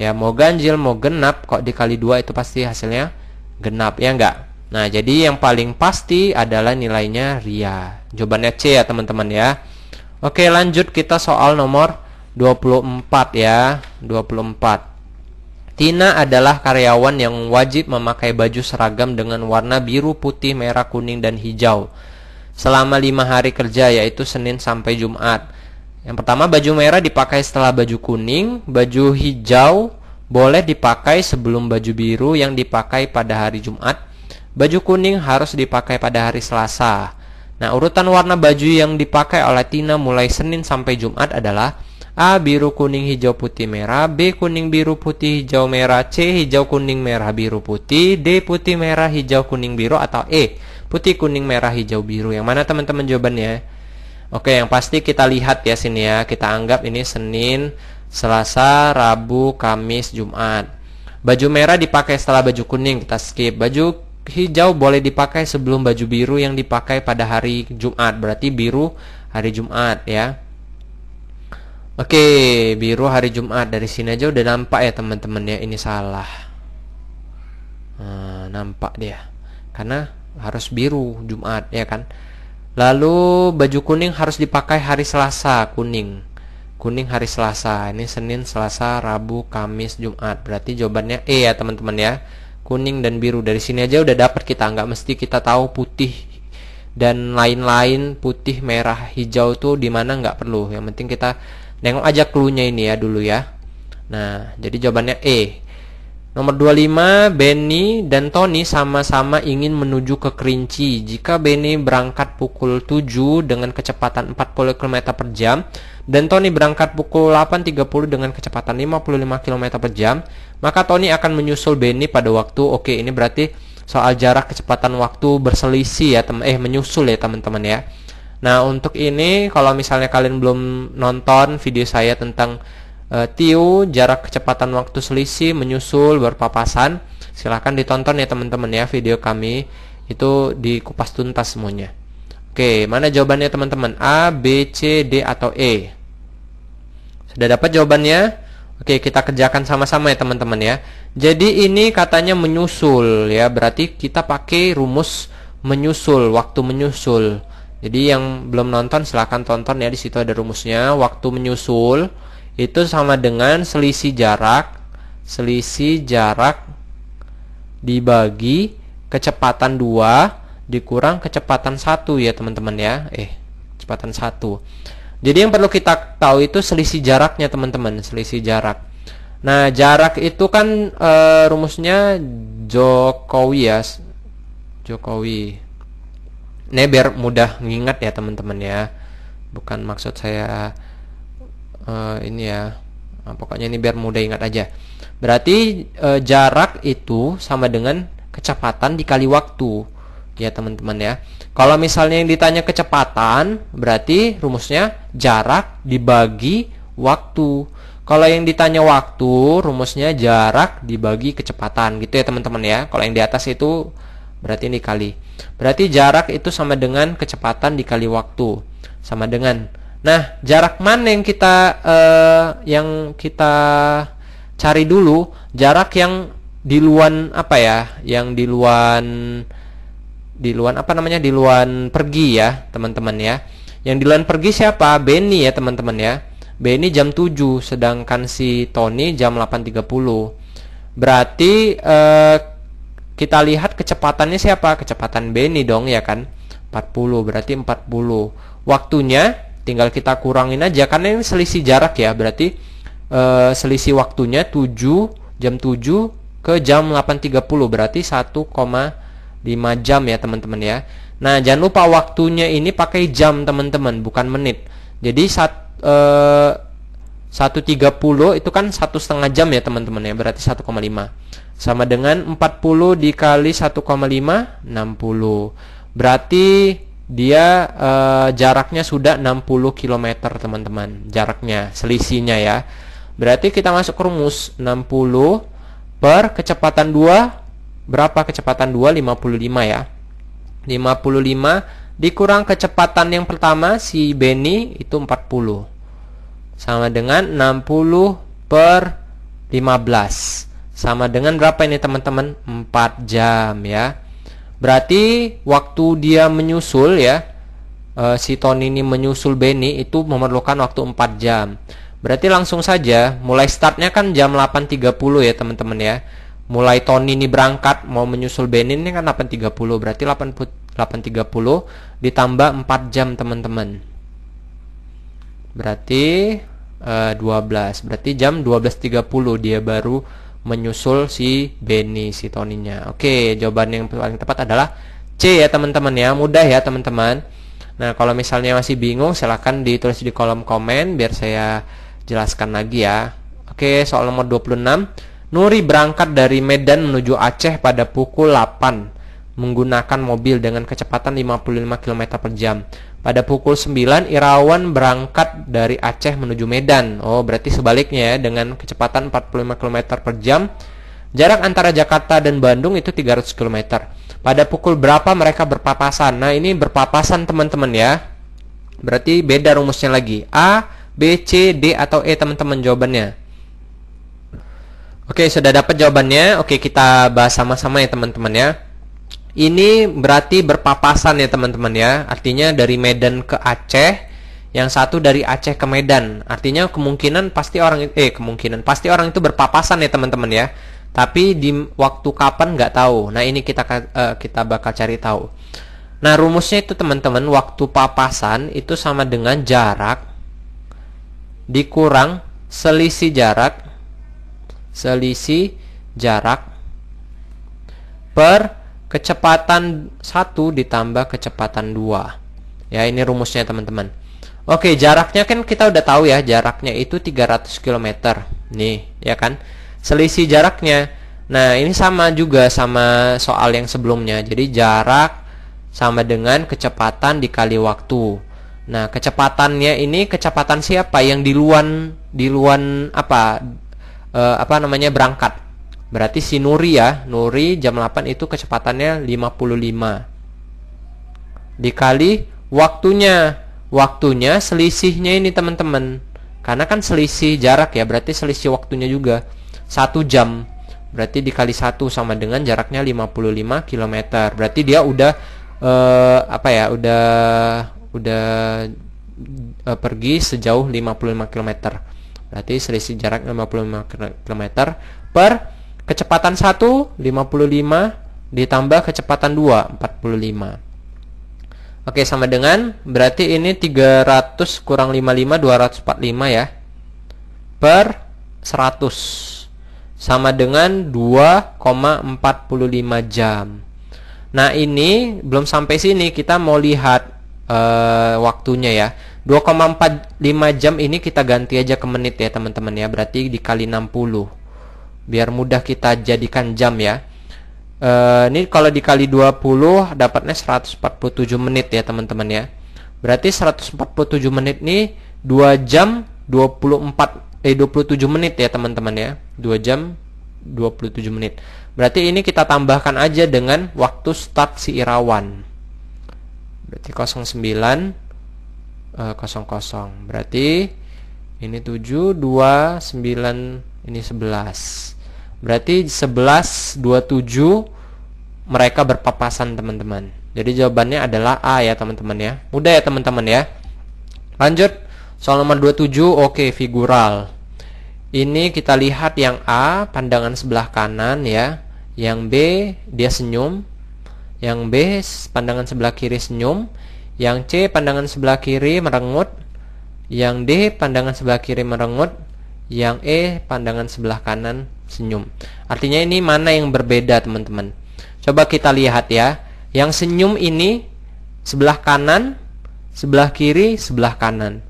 Ya, mau ganjil mau genap, kok dikali 2 itu pasti hasilnya genap, ya enggak? Nah, jadi yang paling pasti adalah nilainya Ria. Jawabannya C ya teman-teman ya. Oke, lanjut kita soal nomor 24 ya. 24. Tina adalah karyawan yang wajib memakai baju seragam dengan warna biru, putih, merah, kuning, dan hijau selama 5 hari kerja, yaitu Senin sampai Jumat. Yang pertama, baju merah dipakai setelah baju kuning. Baju hijau boleh dipakai sebelum baju biru yang dipakai pada hari Jumat. Baju kuning harus dipakai pada hari Selasa. Nah, urutan warna baju yang dipakai oleh Tina mulai Senin sampai Jumat adalah A. Biru, kuning, hijau, putih, merah. B. Kuning, biru, putih, hijau, merah. C. Hijau, kuning, merah, biru, putih. D. Putih, merah, hijau, kuning, biru. Atau E. Putih, kuning, merah, hijau, biru. Yang mana teman-teman jawabannya? Oke, yang pasti kita lihat ya sini ya. Kita anggap ini Senin, Selasa, Rabu, Kamis, Jumat. Baju merah dipakai setelah baju kuning, kita skip. Baju hijau boleh dipakai sebelum baju biru yang dipakai pada hari Jumat. Berarti biru hari Jumat ya. Oke, biru hari Jumat. Dari sini aja udah nampak ya teman-teman ya, ini salah. Nah, nampak dia. Karena harus biru Jumat ya kan. Lalu baju kuning harus dipakai hari Selasa, kuning. Kuning hari Selasa. Ini Senin, Selasa, Rabu, Kamis, Jumat. Berarti jawabannya E ya teman-teman ya. Kuning dan biru. Dari sini aja udah dapat kita. Nggak mesti kita tahu putih dan lain-lain, putih, merah, hijau tuh di mana, nggak perlu. Yang penting kita nengok aja clue-nya ini ya dulu ya. Nah, jadi jawabannya E. Nomor 25, Benny dan Tony sama-sama ingin menuju ke Kerinci. Jika Benny berangkat pukul 7 dengan kecepatan 40 km per jam dan Tony berangkat pukul 8.30 dengan kecepatan 55 km per jam, maka Tony akan menyusul Benny pada waktu, oke, ini berarti soal jarak kecepatan waktu berselisih ya, menyusul ya teman-teman ya. Nah, untuk ini kalau misalnya kalian belum nonton video saya tentang TIU, jarak kecepatan waktu selisih, menyusul, berpapasan, silahkan ditonton ya teman-teman ya, video kami itu dikupas tuntas semuanya. Oke, mana jawabannya teman-teman? A, B, C, D, atau E? Sudah dapat jawabannya? Oke, kita kerjakan sama-sama ya teman-teman ya. Jadi ini katanya menyusul ya, berarti kita pakai rumus menyusul, waktu menyusul. Jadi yang belum nonton silahkan tonton ya, di situ ada rumusnya. Waktu menyusul itu sama dengan selisih jarak dibagi kecepatan 2 dikurang kecepatan 1 ya teman-teman ya. Kecepatan 1. Jadi yang perlu kita tahu itu selisih jaraknya teman-teman, selisih jarak. Nah, jarak itu kan rumusnya Jokowi ya. Jokowi. Ini biar mudah mengingat ya teman-teman ya. Bukan maksud saya ini ya. Nah, pokoknya ini biar mudah ingat aja. Berarti jarak itu sama dengan kecepatan dikali waktu. Ya teman-teman ya. Kalau misalnya yang ditanya kecepatan, berarti rumusnya jarak dibagi waktu. Kalau yang ditanya waktu, rumusnya jarak dibagi kecepatan gitu ya teman-teman ya. Kalau yang di atas itu berarti ini dikali. Berarti jarak itu sama dengan kecepatan dikali waktu. Sama dengan. Nah, jarak mana yang kita cari dulu? Jarak yang di luar apa ya? Yang di luar apa namanya? Di luar pergi ya, teman-teman ya. Yang di luar pergi siapa? Benny ya, teman-teman ya. Benny jam 7, sedangkan si Tony jam 8.30. Berarti kita lihat kecepatannya siapa? Kecepatan Benny dong ya kan? 40, berarti 40. Waktunya tinggal kita kurangin aja karena ini selisih jarak ya. Berarti selisih waktunya jam 7 ke jam 8.30, berarti 1,5 jam ya teman-teman ya. Nah, jangan lupa waktunya ini pakai jam teman-teman, bukan menit. Jadi 1.30 itu kan 1,5 jam ya teman-teman ya, berarti 1,5 sama dengan 40 dikali 1,5, 60. Berarti dia jaraknya sudah 60 km teman-teman, jaraknya, selisihnya ya. Berarti kita masuk ke rumus 60 per kecepatan 2. Berapa kecepatan 2? 55 ya. 55 dikurang kecepatan yang pertama si Benny itu 40. Sama dengan 60 per 15. Sama dengan berapa ini teman-teman? 4 jam ya. Berarti waktu dia menyusul ya, si Tony ini menyusul Benny itu memerlukan waktu 4 jam. Berarti langsung saja, mulai startnya kan jam 8.30 ya teman-teman ya. Mulai Tony ini berangkat mau menyusul Benny ini kan 8.30. Berarti 8.30 ditambah 4 jam teman-teman. Berarti 12. Berarti jam 12.30 dia baru menyusul si Benny, si Tony-nya. Oke, jawaban yang paling tepat adalah C ya teman-teman ya. Mudah ya teman-teman. Nah, kalau misalnya masih bingung silahkan ditulis di kolom komen biar saya jelaskan lagi ya. Oke, soal nomor 26. Nuri berangkat dari Medan menuju Aceh pada pukul 8 menggunakan mobil dengan kecepatan 55 km per jam. Pada pukul 9 Irawan berangkat dari Aceh menuju Medan. Oh, berarti sebaliknya ya, dengan kecepatan 45 km per jam. Jarak antara Jakarta dan Bandung itu 300 km. Pada pukul berapa mereka berpapasan? Nah, ini berpapasan teman-teman ya. Berarti beda rumusnya lagi. A, B, C, D atau E teman-teman jawabannya. Oke, sudah dapat jawabannya. Oke, kita bahas sama-sama ya teman-teman ya. Ini berarti berpapasan ya teman-teman ya. Artinya dari Medan ke Aceh, yang satu dari Aceh ke Medan. Artinya kemungkinan pasti orang itu berpapasan ya teman-teman ya. Tapi di waktu kapan nggak tahu. Nah, ini kita bakal cari tahu. Nah, rumusnya itu teman-teman, waktu papasan itu sama dengan jarak dikurang selisih jarak per kecepatan 1 ditambah kecepatan 2. Ya, ini rumusnya teman-teman. Oke, jaraknya kan kita udah tahu ya, jaraknya itu 300 km. Nih, ya kan? Selisih jaraknya. Nah, ini sama juga sama soal yang sebelumnya. Jadi jarak sama dengan kecepatan dikali waktu. Nah, kecepatannya ini kecepatan siapa? Yang di luar berangkat. Berarti si Nuri ya, Nuri jam 8 itu kecepatannya 55 dikali waktunya. Waktunya selisihnya ini teman-teman, karena kan selisih jarak ya, berarti selisih waktunya juga 1 jam. Berarti dikali 1 sama dengan jaraknya 55 km. Berarti dia udah pergi sejauh 55 km. Berarti selisih jarak 55 km per kecepatan 1 55 ditambah kecepatan 2 45. Oke, sama dengan berarti ini 300 kurang 55 245 ya. Per 100 sama dengan 2,45 jam. Nah, ini belum sampai sini, kita mau lihat waktunya ya. 2,45 jam ini kita ganti aja ke menit ya teman-teman ya. Berarti dikali 60. Biar mudah kita jadikan jam ya. Ini kalau dikali 20 dapatnya 147 menit ya teman-teman ya. Berarti 147 menit ini 2 jam 27 menit ya teman-teman ya. 2 jam 27 menit. Berarti ini kita tambahkan aja dengan waktu start si Irawan. Berarti 09.00. Berarti ini 7, 2, 9, ini 11. Berarti 11.27 mereka berpapasan teman-teman. Jadi jawabannya adalah A ya teman-teman ya. Mudah ya teman-teman ya. Lanjut soal nomor 27. Oke, figural. Ini kita lihat yang A pandangan sebelah kanan ya. Yang B dia senyum. Yang B pandangan sebelah kiri senyum. Yang C pandangan sebelah kiri merengut. Yang D pandangan sebelah kiri merengut. Yang E pandangan sebelah kanan senyum. Artinya ini mana yang berbeda teman-teman? Coba kita lihat ya. Yang senyum ini sebelah kanan, sebelah kiri, sebelah kanan.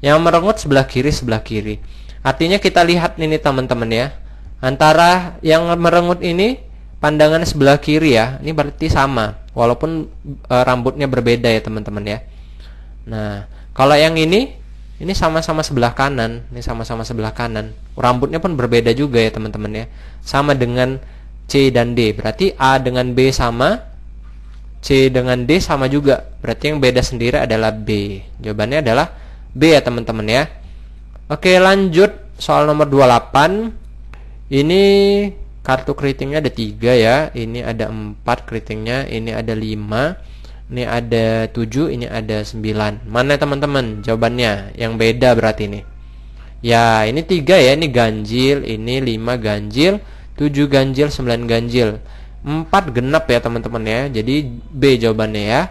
Yang merengut sebelah kiri, sebelah kiri. Artinya kita lihat ini teman-teman ya. Antara yang merengut ini pandangan sebelah kiri ya. Ini berarti sama. Walaupun rambutnya berbeda ya teman-teman ya. Nah, kalau yang ini sama-sama sebelah kanan. Ini sama-sama sebelah kanan. Rambutnya pun berbeda juga ya teman-teman ya. Sama dengan C dan D. Berarti A dengan B sama, C dengan D sama juga. Berarti yang beda sendiri adalah B. Jawabannya adalah B ya teman-teman ya. Oke, lanjut soal nomor 28. Ini kartu keritingnya ada 3 ya. Ini ada 4 keritingnya. Ini ada 5. Ini ada 7. Ini ada 9. Mana teman-teman jawabannya? Yang beda berarti ini. Ya, ini 3 ya. Ini ganjil. Ini 5 ganjil. 7 ganjil. 9 ganjil. 4 genap ya teman-teman ya. Jadi B jawabannya ya.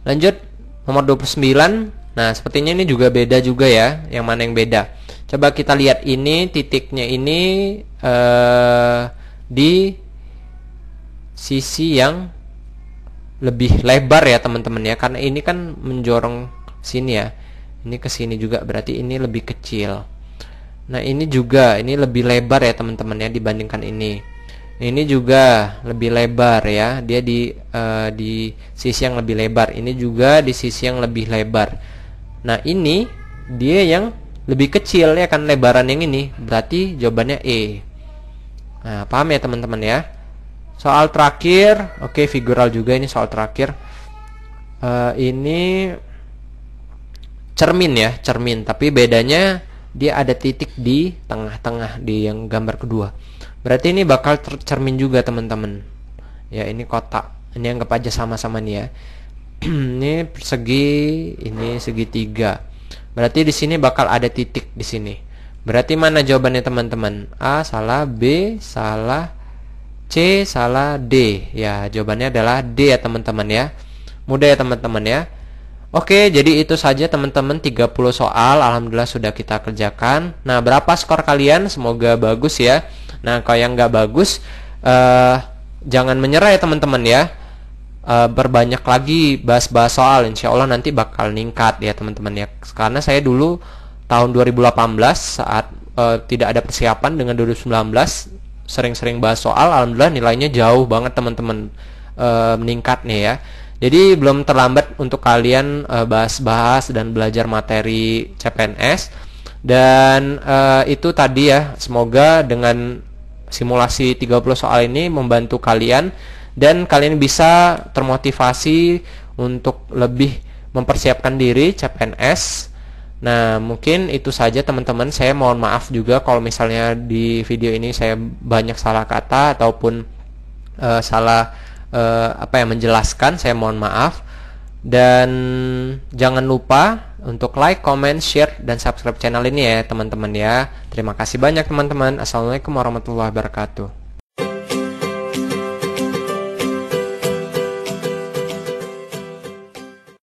Lanjut nomor 29. Nah, sepertinya ini juga beda juga ya. Yang mana yang beda? Coba kita lihat ini titiknya ini di sisi yang lebih lebar ya teman-teman ya. Karena ini kan menjorong sini ya. Ini ke sini juga, berarti ini lebih kecil. Nah, ini juga ini lebih lebar ya teman-teman ya dibandingkan ini. Ini juga lebih lebar ya. Dia di sisi yang lebih lebar. Ini juga di sisi yang lebih lebar. Nah, ini dia yang lebih kecil ya kan, lebaran yang ini. Berarti jawabannya E. Nah, paham ya teman-teman ya. Soal terakhir, oke, figural juga ini soal terakhir. Ini cermin ya, cermin. Tapi bedanya dia ada titik di tengah-tengah di yang gambar kedua. Berarti ini bakal cermin juga teman-teman. Ya, ini kotak. Ini anggap aja sama-sama nih ya. Ini persegi, ini segitiga. Berarti di sini bakal ada titik di sini. Berarti mana jawabannya teman-teman? A salah, B salah, C salah, D. Ya, jawabannya adalah D ya teman-teman ya. Mudah ya teman-teman ya. Oke, jadi itu saja teman-teman 30 soal. Alhamdulillah sudah kita kerjakan. Nah, berapa skor kalian? Semoga bagus ya. Nah, kalau yang nggak bagus, jangan menyerah ya teman-teman ya. Berbanyak lagi bahas-bahas soal, insya Allah nanti bakal ningkat ya teman-teman ya. Karena saya dulu tahun 2018 saat tidak ada persiapan dengan 2019 sering-sering bahas soal, alhamdulillah nilainya jauh banget teman-teman, meningkat nih ya. Jadi belum terlambat untuk kalian bahas-bahas dan belajar materi CPNS. Dan itu tadi ya, semoga dengan simulasi 30 soal ini membantu kalian dan kalian bisa termotivasi untuk lebih mempersiapkan diri CPNS. Nah, mungkin itu saja teman-teman. Saya mohon maaf juga kalau misalnya di video ini saya banyak salah kata ataupun salah menjelaskan. Saya mohon maaf. Dan jangan lupa untuk like, comment, share, dan subscribe channel ini ya teman-teman ya. Terima kasih banyak teman-teman. Assalamualaikum warahmatullahi wabarakatuh.